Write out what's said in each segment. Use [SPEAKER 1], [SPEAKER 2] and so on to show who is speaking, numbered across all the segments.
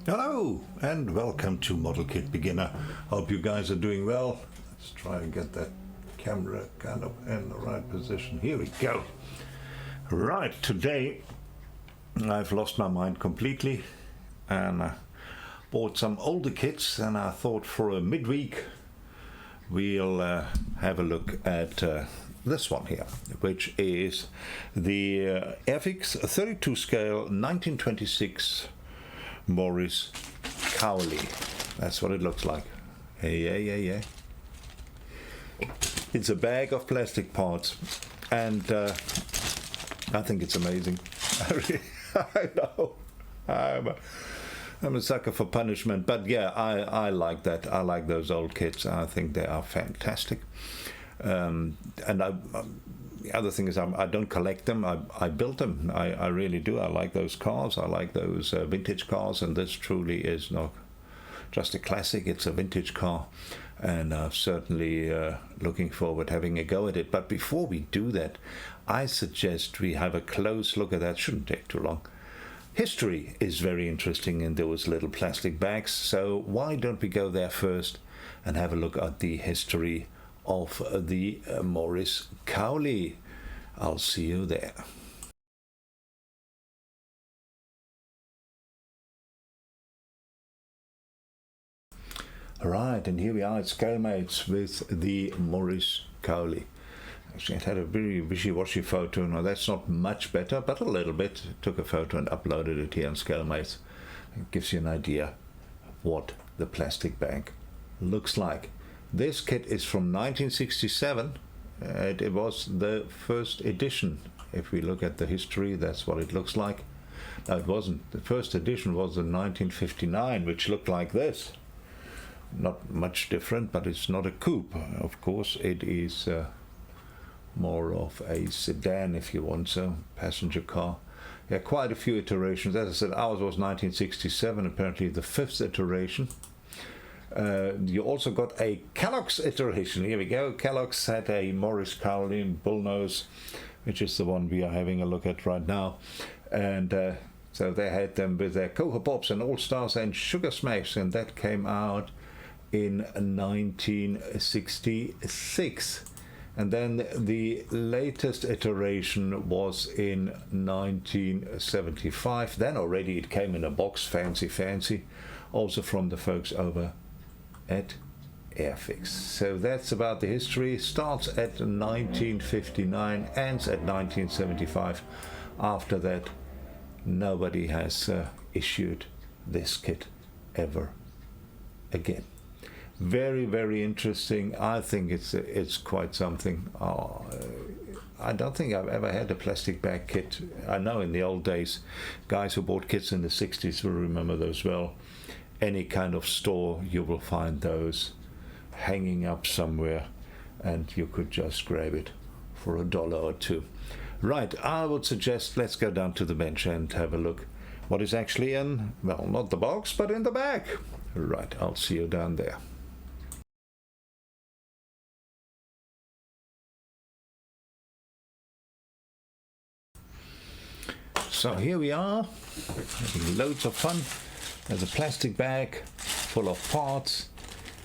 [SPEAKER 1] Hello and welcome to Model Kit Beginner. Hope you guys are doing well. Let's try and get that camera kind of in the right position. Here we go. Right, today I've lost my mind completely and bought some older kits, and I thought for a midweek we'll have a look at this one here, which is the Airfix 32 scale 1926 Morris Cowley. That's what it looks like. Yeah. It's a bag of plastic parts, and I think it's amazing. I know. I'm a sucker for punishment, but yeah, I like that. I like those old kits. I think they are fantastic. And the other thing is I don't collect them. I built them. I really do. I like those cars. I like those vintage cars, and this truly is not just a classic. It's a vintage car, and I'm certainly looking forward to having a go at it. But before we do that, I suggest we have a close look at that. Shouldn't take too long. History is very interesting in those little plastic bags, so why don't we go there first and have a look at the history of the Morris Cowley. I'll see you there. Right, and here we are at Scalemates with the Morris Cowley. Actually, it had a very wishy-washy photo. Now that's not much better, but a little bit. Took a photo and uploaded it here on Scalemates. It gives you an idea of what the plastic bag looks like. This kit is from 1967. It was the first edition. If we look at the history, that's what it looks like. No, it wasn't. The first edition was in 1959, which looked like this. Not much different, but it's not a coupe. Of course, it is more of a sedan, if you want so, passenger car. Yeah, quite a few iterations. As I said, ours was 1967, apparently the fifth iteration. You also got a Kellogg's iteration. Here we go. Kellogg's had a Morris Cowley bullnose, which is the one we are having a look at right now. And so they had them with their Cocoa Pops and All Stars and Sugar Smashs, and that came out in 1966. And then the latest iteration was in 1975. Then already it came in a box, fancy, also from the folks over at Airfix. So that's about the history. Starts at 1959, ends at 1975. After that, nobody has issued this kit ever again. Very interesting. I think it's quite something. I don't think I've ever had a plastic bag kit. I know in the old days, guys who bought kits in the 60s will remember those well. Any kind of store, you will find those hanging up somewhere, and you could just grab it for $1 or $2. Right, I would suggest let's go down to the bench and have a look what is actually in, well, not the box, but in the bag. Right, I'll see you down there. So here we are, having loads of fun. There's a plastic bag full of parts.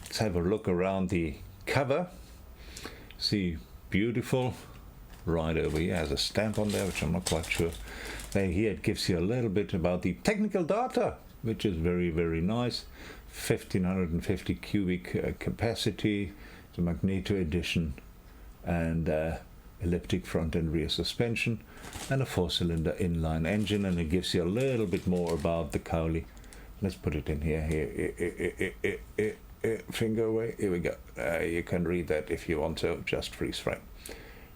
[SPEAKER 1] Let's have a look around the cover. See, beautiful. Right over here has a stamp on there, which I'm not quite sure. Then here it gives you a little bit about the technical data, which is very nice. 1550 cubic capacity. It's a magneto edition, and elliptic front and rear suspension, and a 4-cylinder inline engine. And it gives you a little bit more about the Cowley. Let's put it in here. Finger away. Here we go. You can read that if you want to. Just freeze frame.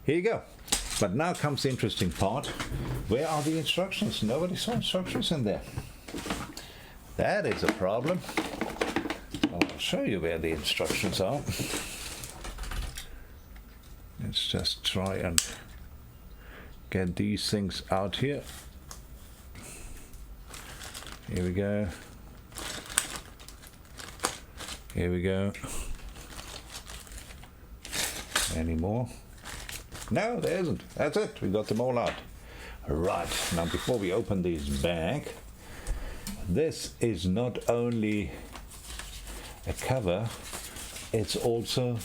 [SPEAKER 1] Here you go. But now comes the interesting part. Where are the instructions? Nobody saw instructions in there. That is a problem. I'll show you where the instructions are. Let's just try and get these things out here. Here we go. Here we go. Any more? No, there isn't. That's it. We got them all out. Right. Now, before we open this bag, this is not only a cover, it's also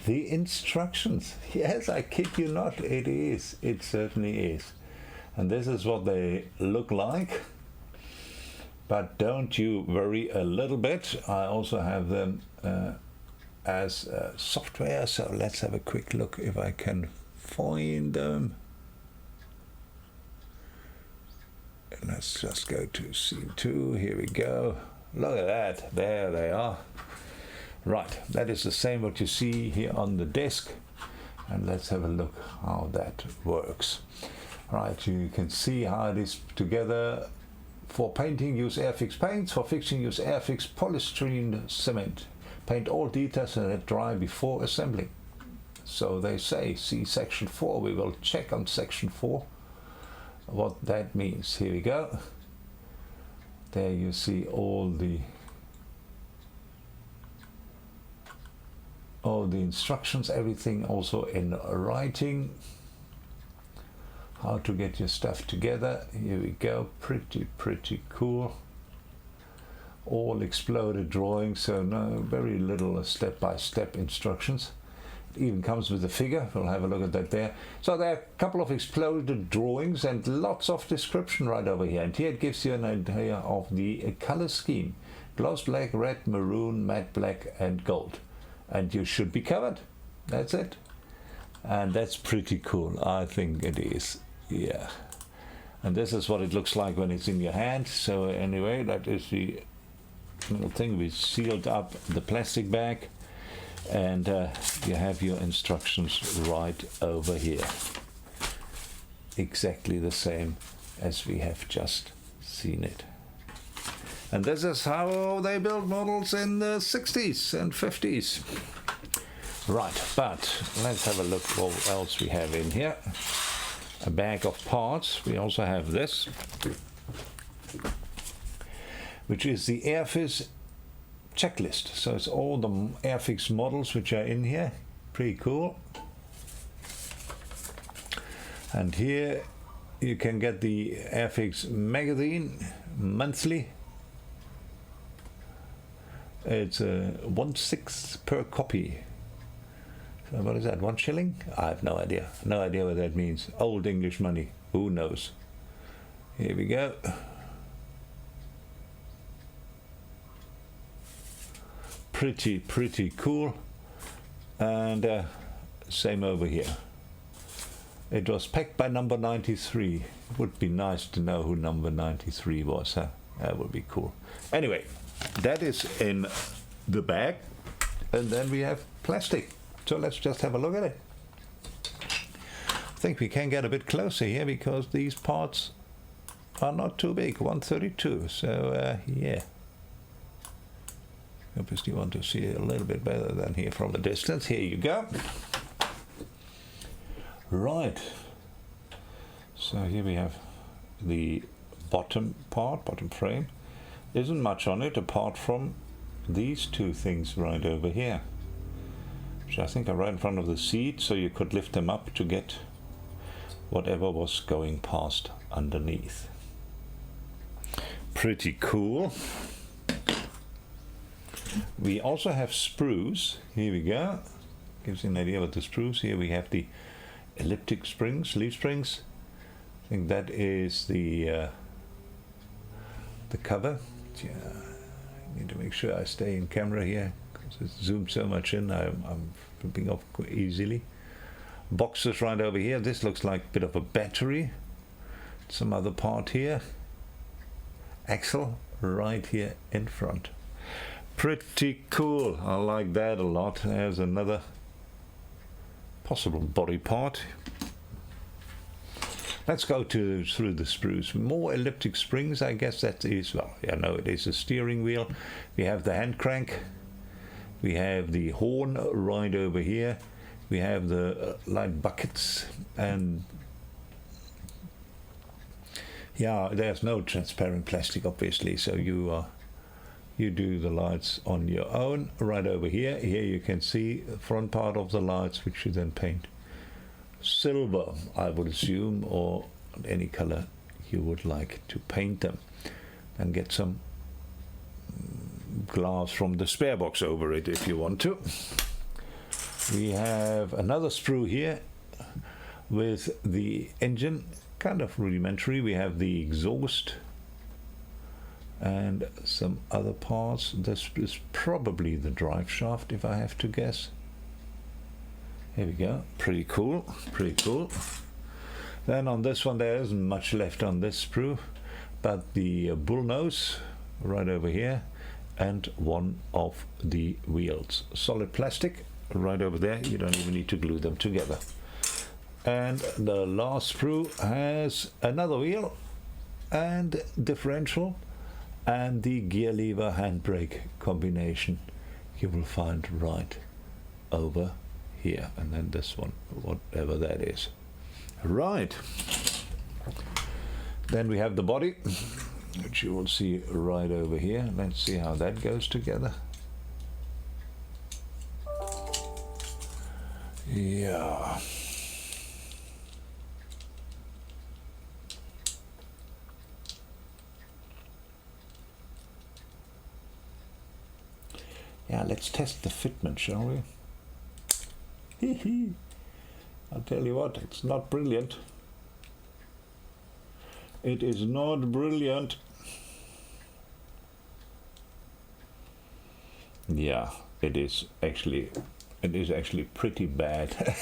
[SPEAKER 1] the instructions. Yes, I kid you not, it is. It certainly is. And this is what they look like. But don't you worry a little bit. I also have them as software, so let's have a quick look if I can find them. Let's just go to scene 2. Here we go. Look at that. There they are. Right, that is the same what you see here on the desk. And let's have a look how that works. Right, you can see how it is together. For painting, use Airfix paints. For fixing, use Airfix polystyrene cement. Paint all details and let dry before assembling. So they say, see section 4. We will check on section 4 what that means. Here we go. There you see all the instructions, everything also in writing. How to get your stuff together. Here we go. Pretty cool. All exploded drawings, so no, very little step-by-step instructions. It even comes with a figure. We'll have a look at that there. So there are a couple of exploded drawings and lots of description right over here. And here it gives you an idea of the color scheme. Gloss black, red, maroon, matte black and gold. And you should be covered. That's it. And that's pretty cool. I think it is. Yeah. And this is what it looks like when it's in your hand. So anyway, that is the little thing. We sealed up the plastic bag. And you have your instructions right over here. Exactly the same as we have just seen it. And this is how they built models in the 60s and 50s. Right, but let's have a look what else we have in here. A bag of parts. We also have this, which is the Airfix checklist. So it's all the Airfix models which are in here. Pretty cool. And here you can get the Airfix magazine monthly. It's 1/6 per copy. So what is that, 1 shilling? I have no idea. No idea what that means. Old English money. Who knows? Here we go. Pretty cool. And same over here. It was packed by number 93. It would be nice to know who number 93 was. Huh? That would be cool. Anyway, that is in the bag. And then we have plastic. So let's just have a look at it. I think we can get a bit closer here because these parts are not too big. 132. So yeah. Obviously you want to see it a little bit better than here from a distance. Here you go. Right. So here we have the bottom part, bottom frame. Isn't much on it apart from these two things right over here, which I think are right in front of the seat, so you could lift them up to get whatever was going past underneath. Pretty cool. We also have sprues. Here we go. Gives you an idea what the sprues. Here we have the elliptic springs, leaf springs. I think that is the cover. Yeah, I need to make sure I stay in camera here because it's zoomed so much in. I'm flipping off easily. Boxes right over here. This looks like a bit of a battery. Some other part here. Axle right here in front. Pretty cool. I like that a lot. There's another possible body part. Let's go through the sprues. More elliptic springs, I guess that is, well, yeah, no, it is a steering wheel. We have the hand crank. We have the horn right over here. We have the light buckets. And yeah, there's no transparent plastic, obviously, so you do the lights on your own. Right over here. Here you can see the front part of the lights, which you then paint silver, I would assume, or any color you would like to paint them. and get some glass from the spare box over it if you want to. We have another sprue here with the engine, kind of rudimentary. We have the exhaust and some other parts. This is probably the drive shaft, if I have to guess. Here we go. Pretty cool, pretty cool. Then on this one there isn't much left on this sprue, but the bull nose right over here and one of the wheels. Solid plastic right over there. You don't even need to glue them together. And the last sprue has another wheel and differential and the gear lever handbrake combination you will find right over here, and then this one, whatever that is. Right, then we have the body, which you will see right over here. Let's see how that goes together. Yeah. Yeah, let's test the fitment, shall we? I'll tell you what, it's not brilliant. It is not brilliant. Yeah, it is actually pretty bad.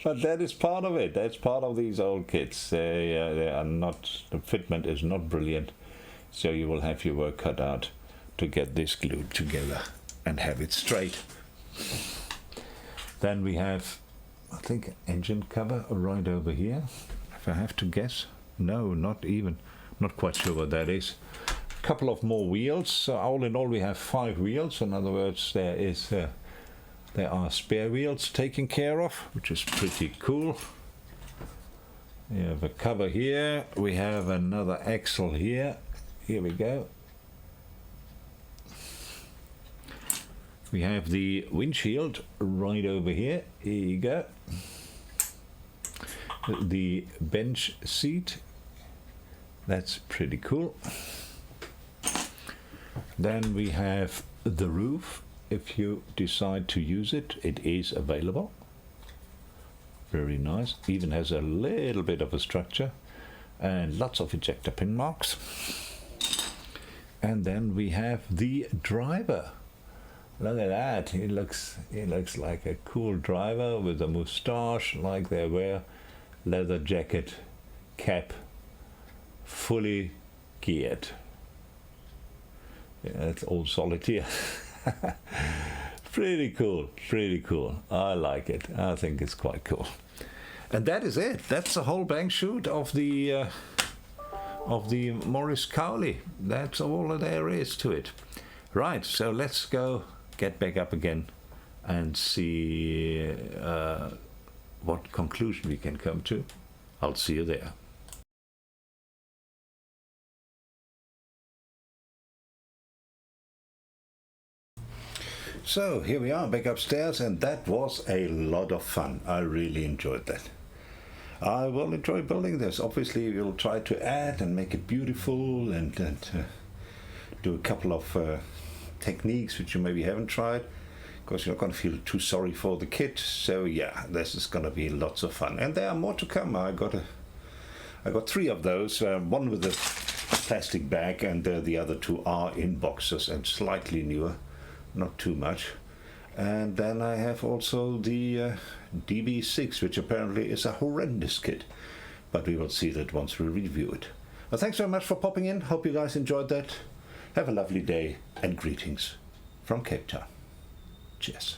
[SPEAKER 1] But that is part of it. That's part of these old kits. They are not, the fitment is not brilliant. So you will have your work cut out to get this glued together and have it straight. Then we have, I think, engine cover right over here. If I have to guess, no, not quite sure what that is. A couple of more wheels. So all in all, we have 5 wheels. In other words, there are spare wheels taken care of, which is pretty cool. We have a cover here. We have another axle here. Here we go. We have the windshield right over here. Here you go. The bench seat. That's pretty cool. Then we have the roof. If you decide to use it, it is available. Very nice. Even has a little bit of a structure and lots of ejector pin marks. And then we have the driver. Look at that. He looks like a cool driver with a moustache like they wear. Leather jacket, cap, fully geared. Yeah, it's all solid here. Pretty cool, pretty cool. I like it. I think it's quite cool. And that is it. That's the whole bang shoot of the Morris Cowley. That's all there is to it. Right, so let's go get back up again and see what conclusion we can come to. I'll see you there. So here we are back upstairs, and that was a lot of fun. I really enjoyed that. I will enjoy building this. Obviously we'll try to add and make it beautiful and do a couple of techniques which you maybe haven't tried, because you're not going to feel too sorry for the kit. So yeah, this is going to be lots of fun, and there are more to come. I got 3 of those, one with a plastic bag, and the other 2 are in boxes and slightly newer, not too much. And then I have also the DB6, which apparently is a horrendous kit, but we will see that once we review it. Well, thanks very much for popping in. Hope you guys enjoyed that. Have a lovely day, and greetings from Cape Town. Cheers.